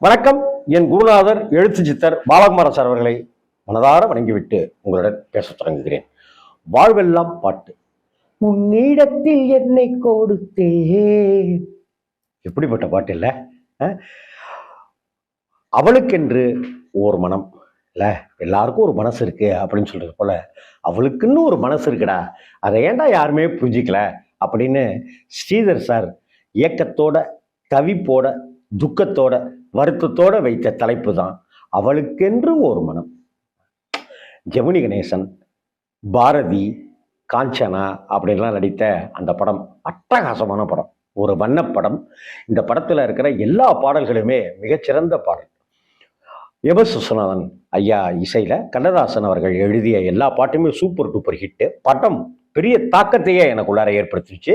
வணக்கம். என் குருநாதர் எழுத்து சித்தர் பாலகுமாரன் சார் அவர்களை மனதார வணங்கிவிட்டு உங்களுடன் பேசத் தொடங்குகிறேன். வாழ்வெல்லாம் பாட்டு. உன்னிடத்தில் என்னை கொடுத்தேன். எப்படிப்பட்ட பாட்டு இல்ல? அவளுக்கென்று ஒரு மனம் இல்ல, எல்லாருக்கும் ஒரு மனசு இருக்கு அப்படின்னு சொல்றது போல அவளுக்குன்னு ஒரு மனசு இருக்குடா, அதை ஏன்டா யாருமே புரிஞ்சிக்கல அப்படின்னு ஸ்ரீதர் சார் ஏக்கத்தோட, தவிப்போட, துக்கத்தோட, வருத்தத்தோட வைத்த தலைப்பு தான் அவளுக்கென்று ஒரு மனம். ஜெமினி கணேசன், பாரதி, காஞ்சனா அப்படின்லாம் நடித்த அந்த படம் அட்டகாசமான படம், ஒரு வண்ணப்படம். இந்த படத்துல இருக்கிற எல்லா பாடல்களுமே மிகச்சிறந்த பாடல். எஸ் விஸ்வநாதன் ஐயா இசையில கண்ணதாசன் அவர்கள் எழுதிய எல்லா பாட்டுமே சூப்பர் டூப்பர் ஹிட்டு. படம் பெரிய தாக்கத்தையே எனக்குள்ளார ஏற்படுத்திச்சு.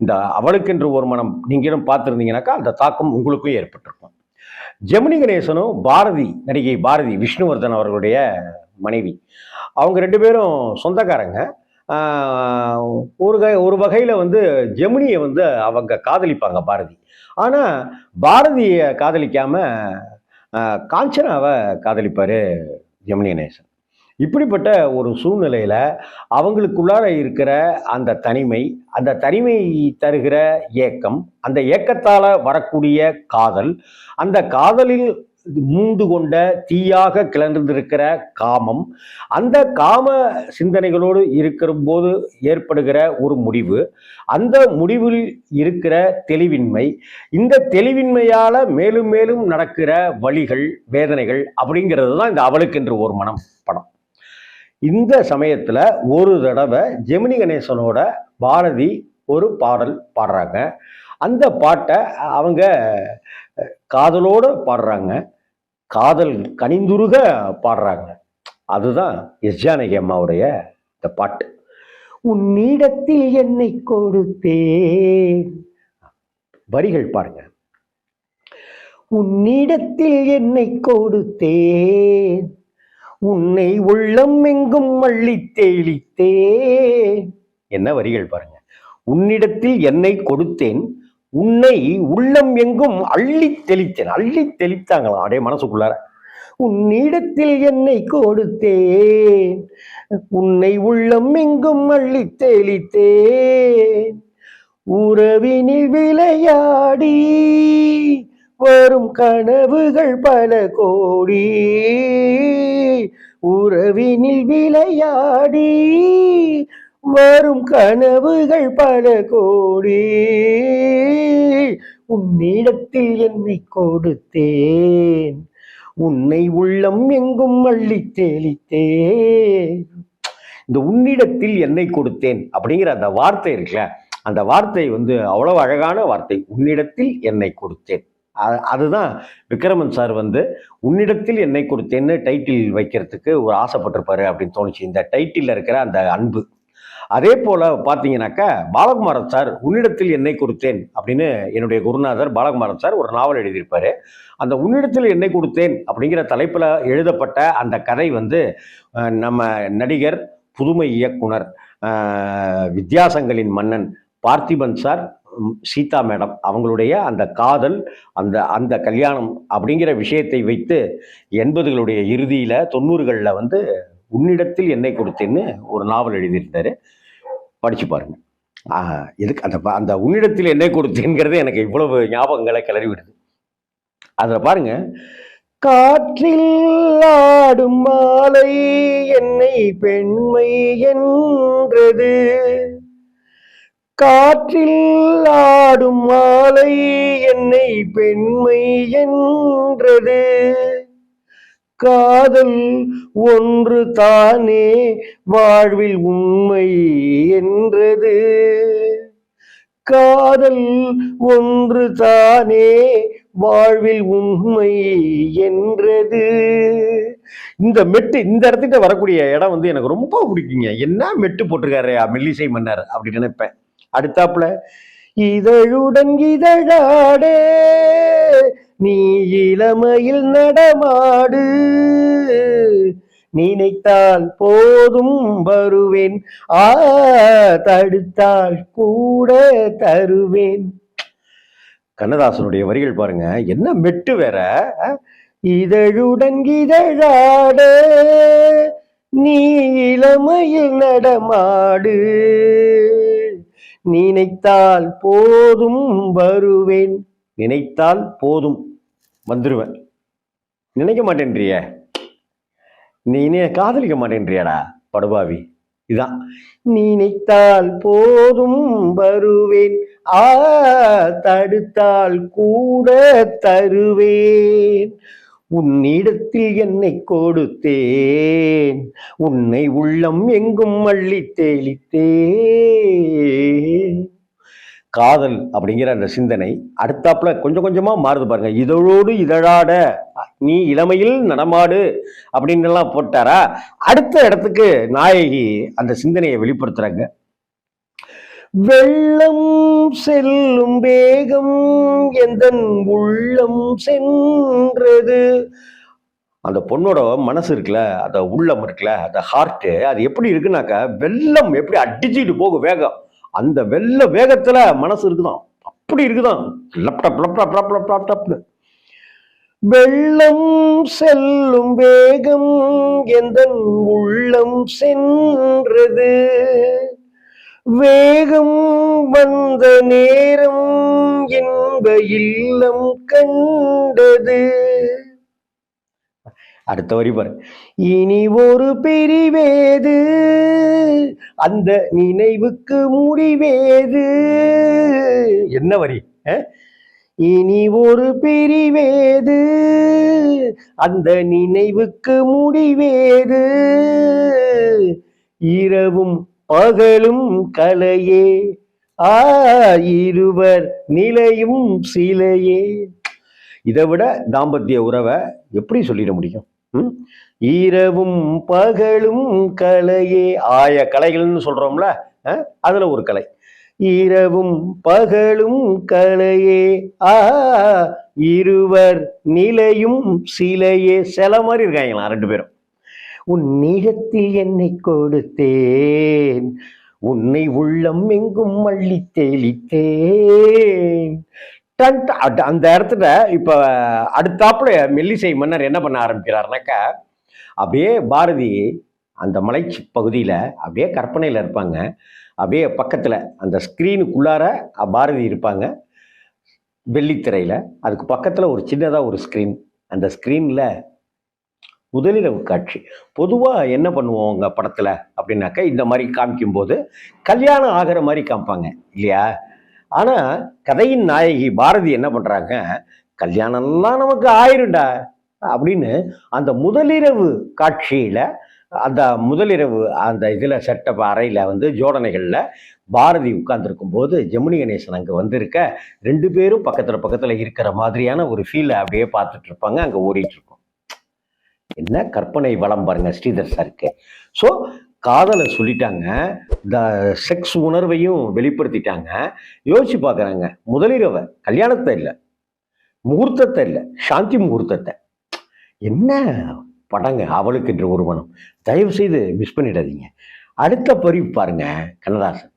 இந்த அவளுக்கென்று ஒரு மனம் நீங்களும் பார்த்துருந்தீங்கன்னாக்கா அந்த தாக்கம் உங்களுக்கும் ஏற்பட்டிருக்கும். ஜெமினி கணேசனும் பாரதி, நடிகை பாரதி விஷ்ணுவர்தன் அவர்களுடைய மனைவி, அவங்க ரெண்டு பேரும் சொந்தக்காரங்க. ஒரு வகையில் ஜெமினியை அவங்க காதலிப்பாங்க பாரதி. ஆனால் பாரதியை காதலிக்காம காஞ்சனாவை காதலிப்பார் ஜெமினி கணேசன். இப்படிப்பட்ட ஒரு சூழ்நிலையில் அவங்களுக்குள்ளார இருக்கிற அந்த தனிமை, அந்த தனிமை தருகிற ஏக்கம், அந்த ஏக்கத்தால் வரக்கூடிய காதல், அந்த காதலில் மூண்டு கொண்ட தீயாக கிளர்ந்திருக்கிற காமம், அந்த காம சிந்தனைகளோடு இருக்கிற போது ஏற்படுகிற ஒரு முடிவு, அந்த முடிவில் இருக்கிற தெளிவின்மை, இந்த தெளிவின்மையால மேலும் மேலும் நடக்கிற வலிகள், வேதனைகள் அப்படிங்கிறது தான் இந்த அவளுக்கென்று ஒரு மனம் படம். இந்த சமயத்துல ஒரு தடவை ஜெமினி கணேசனோட பாரதி ஒரு பாடல் பாடுறாங்க. அந்த பாட்டை அவங்க காதலோட பாடுறாங்க, காதல் கனிந்துருக பாடுறாங்க. அதுதான் எஸ் ஜானகி அம்மாவுடைய இந்த பாட்டு. உன்னிடத்தில் என்னை கொடுத்தேன். வரிகள் பாருங்க. உன்னிடத்தில் என்னை கொடுத்தேன், உன்னை உள்ளம் எங்கும் அள்ளி தெளித்தேன். என்ன வரிகள் பாருங்க. உன்னிடத்தில் என்னை கொடுத்தேன், உன்னை உள்ளம் எங்கும் அள்ளி தெளித்தேன். அள்ளி தெளித்தாங்களாம் அப்படியே மனசுக்குள்ளார. உன்னிடத்தில் என்னை கொடுத்தேன், உன்னை உள்ளம் எங்கும் அள்ளி தெளித்தேன். உறவினில் விளையாடி வரும் கனவுகள் பல கோடி, உறவினில் விளையாடி வரும் கனவுகள் பல கோடி. உன்னிடத்தில் என்னை கொடுத்தேன், உன்னை உள்ளம் எங்கும் அள்ளி தெளித்தேன். இந்த உன்னிடத்தில் என்னை கொடுத்தேன் அப்படிங்கிற அந்த வார்த்தை இருக்குல்ல, அந்த வார்த்தை அவ்வளவு அழகான வார்த்தை. உன்னிடத்தில் என்னை கொடுத்தேன். அதுதான் விக்ரமன் சார் உன்னிடத்தில் என்னை கொடுத்தேன்னு டைட்டில் வைக்கிறதுக்கு ஒரு ஆசைப்பட்டிருப்பாரு அப்படின்னு தோணுச்சு. இந்த டைட்டில் இருக்கிற அந்த அன்பு. அதே போல பார்த்தீங்கன்னாக்கா பாலகுமாரன் சார் உன்னிடத்தில் என்னை கொடுத்தேன் அப்படின்னு என்னுடைய குருநாதர் பாலகுமாரன் சார் ஒரு நாவல் எழுதியிருப்பாரு. அந்த உன்னிடத்தில் என்னை கொடுத்தேன் அப்படிங்கிற தலைப்பில் எழுதப்பட்ட அந்த கதை நம்ம நடிகர், புதுமை இயக்குனர், வித்தியாசங்களின் மன்னன் பார்த்திபன் சார், சீதா மேடம் அவங்களுடைய அந்த காதல், அந்த அந்த கல்யாணம் அப்படிங்கிற விஷயத்தை வைத்து 80களுடைய இறுதியில் 90களில் உன்னிடத்தில் என்னை கொடுத்தேன்னு ஒரு நாவல் எழுதியிருந்தாரு. படிச்சு பாருங்க. எதுக்கு அந்த உன்னிடத்தில் என்னை கொடுத்தேங்கிறது எனக்கு இவ்வளவு ஞாபகங்களை கிளறி விடுது. அதில் பாருங்க. காற்றில் ஆடும் மாலை என்னை பெண்மை என்றது, காற்றில் ஆடும் மாலை என்னை பெண்மை என்றது, காதல் ஒன்று தானே வாழ்வில் உண்மை என்றது, காதல் ஒன்று தானே வாழ்வில் உண்மை என்றது. இந்த மெட்டு, இந்த இடத்துக்கிட்ட வரக்கூடிய இடம் எனக்கு ரொம்ப பிடிக்குங்க. என்ன மெட்டு போட்டிருக்காரு மெல்லிசை மன்னர் அப்படின்னு நினைப்பேன். அடுத்தாப்புல இதழுடன் இதழாடே நீ இளமையில் நடமாடு, நினைத்தால் போதும் வருவேன், தடுத்தால் கூட தருவேன். கண்ணதாசனுடைய வரிகள் பாருங்க, என்ன மெட்டு வேற. அஹ், இதழுடன் இதழாட நீ இளமையில் நடமாடு, நினைத்தால் போதும் வருவேன், நினைத்தால் போதும் வந்துருவேன், நினைக்க மாட்டேன்றிய, நீ காதலிக்க மாட்டேன்றியாடா படுபாவி. இதான் நினைத்தால் போதும் வருவேன், ஆ தடுத்தால் கூட தருவேன், உன்னிடத்தில் என்னை கொடுத்தேன், உன்னை உள்ளம் எங்கும் அள்ளி தேளித்தேன். காதல் அப்படிங்கிற அந்த சிந்தனை அடுத்தாப்புல கொஞ்சம் கொஞ்சமா மாறுது பாருங்க. இதழோடு இதழாட நீ இளமையில் நடமாடு அப்படின்னு எல்லாம் போட்டாரா, அடுத்த இடத்துக்கு நாயகி அந்த சிந்தனையை வெளிப்படுத்துறாங்க. வெள்ளம் செல்லும் வேகம் எந்தன் உள்ளம் சென்றது. அந்த பொண்ணோட மனசு இருக்குல்ல, அந்த உள்ளம் இருக்குல்ல, அந்த ஹார்ட், அது எப்படி இருக்குனாக்கா வெள்ளம் எப்படி அடிச்சுட்டு போகும் வேகம், அந்த வெள்ள வேகத்துல மனசு இருக்குதான், அப்படி இருக்குதான். லப்டாப் லப்டாப் லப்டாப் லேப்டாப்னு வெள்ளம் செல்லும் வேகம் எந்தன் உள்ளம் சென்றது, வேகம் வந்த நேரம் என்ப இல்லம் கண்டது. அடுத்த வரி பாரு. இனி ஒரு பிரிவேது, அந்த நினைவுக்கு முடிவேது. என்ன வரி. இனி ஒரு பிரிவேது, அந்த நினைவுக்கு முடிவேது, இரவும் பகலும் கலையே, இருவர் நிலையும் சிலையே. இதை விட தாம்பத்திய உறவை எப்படி சொல்லிட முடியும்? இரவும் பகலும் கலையே, ஆய கலைகள்னு சொல்றோம்ல, அதுல ஒரு கலை. இரவும் பகலும் கலையே, இருவர் நிலையும் சிலையே. சில மாதிரி இருக்காங்களா ரெண்டு பேரும். உன் நிஜத்தில் என்னை கொடுத்தேன், உன்னை உள்ளம் எங்கும் அள்ளி தெளித்தேன். அந்த இடத்துல இப்ப அடுத்தாப்புல மெல்லிசை மன்னர் என்ன பண்ண ஆரம்பிக்கிறாருனாக்கா, அப்படியே பாரதி அந்த மலை பகுதியில அப்படியே கற்பனையில இருப்பாங்க, அப்படியே பக்கத்துல அந்த ஸ்கிரீனுக்குள்ளார பாரதி இருப்பாங்க வெள்ளித்திரையில, அதுக்கு பக்கத்துல ஒரு சின்னதா ஒரு ஸ்கிரீன், அந்த ஸ்கிரீன்ல முதலிரவு காட்சி. பொதுவா என்ன பண்ணுவோங்க படத்துல அப்படின்னாக்கா, இந்த மாதிரி காமிக்கும் போது கல்யாணம் ஆகிற மாதிரி காமிப்பாங்க இல்லையா. ஆனா கதையின் நாயகி பாரதி என்ன பண்றாங்க, கல்யாணம்லாம் நமக்கு ஆயிருண்டா அப்படின்னு அந்த முதலிரவு காட்சியில, அந்த முதலிரவு அந்த இதுல செட்டப் அறையில வந்து ஜோடனைகள்ல பாரதி உட்கார்ந்துருக்கும் போது ஜெமினி கணேசன் அங்க வந்திருக்க, ரெண்டு பேரும் பக்கத்துல பக்கத்துல இருக்கிற மாதிரியான ஒரு ஃபீலை அப்படியே பார்த்துட்டு இருப்பாங்க, அங்க ஓடிட்டு இருக்கும். என்ன கற்பனை வளம் பாருங்க ஸ்ரீதர் சாருக்கு. ஸோ காதலை சொல்லிட்டாங்க, இந்த செக்ஸ் உணர்வையும் வெளிப்படுத்திட்டாங்க. யோசிச்சு பார்க்குறாங்க, முதலிரவை, கல்யாணத்தை இல்லை, முகூர்த்தத்தை இல்லை, சாந்தி முகூர்த்தத்தை. என்ன படங்க அவளுக்கு என்ற ஒரு மனம். தயவு செய்து மிஸ் பண்ணிடாதீங்க. அடுத்த பதிவு பாருங்க கண்ணதாசன்.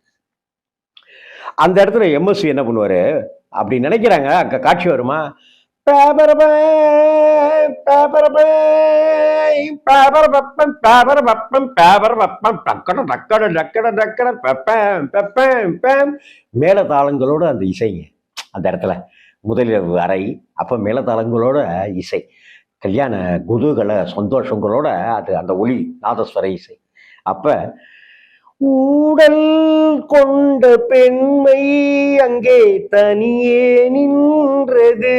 அந்த இடத்துல எம்எஸ்வி என்ன பண்ணுவாரு, அப்படி நினைக்கிறாங்க, அங்க காட்சி வருமா, மேலதாளங்களோட அந்த இசைங்க அந்த இடத்துல முதலிரவு அறை. அப்ப மேலதாளங்களோட இசை, கல்யாண குதூகல சந்தோஷங்களோட அது அந்த ஒளி நாதஸ்வர இசை. அப்ப ஊடல் கொண்ட பெண்மை அங்கே தனியே நின்றது,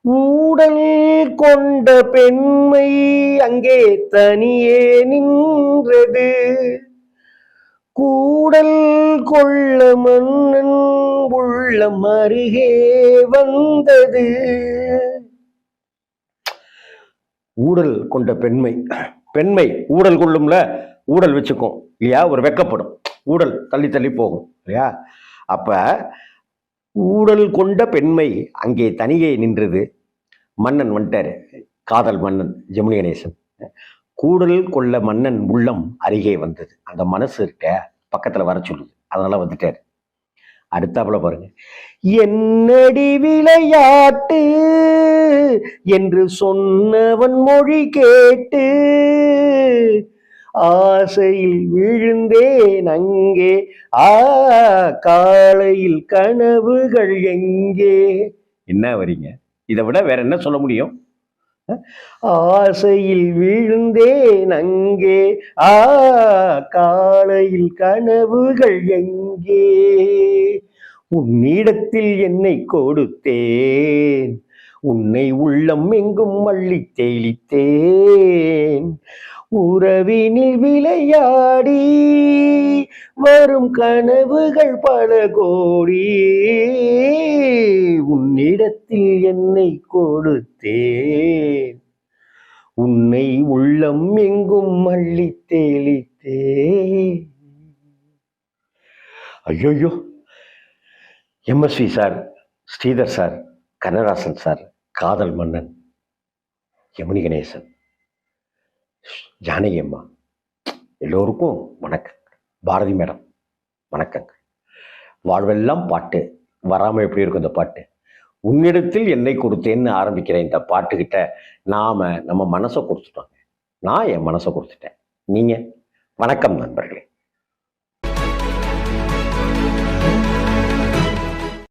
ஊடல் கொண்ட பெண்மை அங்கே தனியே நின்றது, கூடல் கொள்ள மன்னன் உள்ளம் அருகே வந்தது. ஊடல் கொண்ட பெண்மை, பெண்மை ஊடல் கொள்ளும்ல, ஊடல் வச்சுக்கும் இல்லையா, ஒரு வெக்கப்படும், ஊடல் தள்ளி தள்ளி போகும் இல்லையா. அப்ப ஊடல் கொண்ட பெண்மை அங்கே தனியே நின்றது, மன்னன் வந்துட்டாரு, காதல் மன்னன் ஜெமினி கணேசன். கூடல் கொள்ள மன்னன் உள்ளம் அருகே வந்தது, அந்த மனசு இருக்க பக்கத்துல வர சொல்லுது, அதனால வந்துட்டாரு. அடுத்தாப்புல பாருங்க. என்னடி விளையாட்டு என்று சொன்னவன் மொழி கேட்டு ஆசையில் விழுந்தேன் அங்கே, ஆ காலையில் கனவுகள் எங்கே. என்ன வரீங்க, இதை விட வேற என்ன சொல்ல முடியும்? ஆசையில் விழுந்தேன் அங்கே, ஆ காலையில் கனவுகள் எங்கே. உன்னிடத்தில் என்னை கொடுத்தேன், உன்னை உள்ளம் எங்கும் அள்ளி தெளித்தேன். உறவினில் விளையாடி வரும் கனவுகள் பல கோடி. உன்னிடத்தில் என்னை கொடுத்தேன், உன்னை உள்ளம் எங்கும் அள்ளி தெளித்தேன். ஐயோ, MSV sir, Sridhar sir, Kannadasan sir, காதல் மன்னன் யமுனி கணேசன், ஜானகி அம்மா, எல்லோருக்கும் வணக்கம். பாரதி மேடம் வணக்கங்க. வாழ்வெல்லாம் பாட்டு வராமல் எப்படி இருக்கும் இந்த பாட்டு? உன்னிடத்தில் என்னை கொடுத்தேன்னு ஆரம்பிக்கிற இந்த பாட்டுக்கிட்ட நாம நம்ம மனசை கொடுத்துட்டோங்க. நான் என் மனசை கொடுத்துட்டேன். நீங்க? வணக்கம் நண்பர்களே.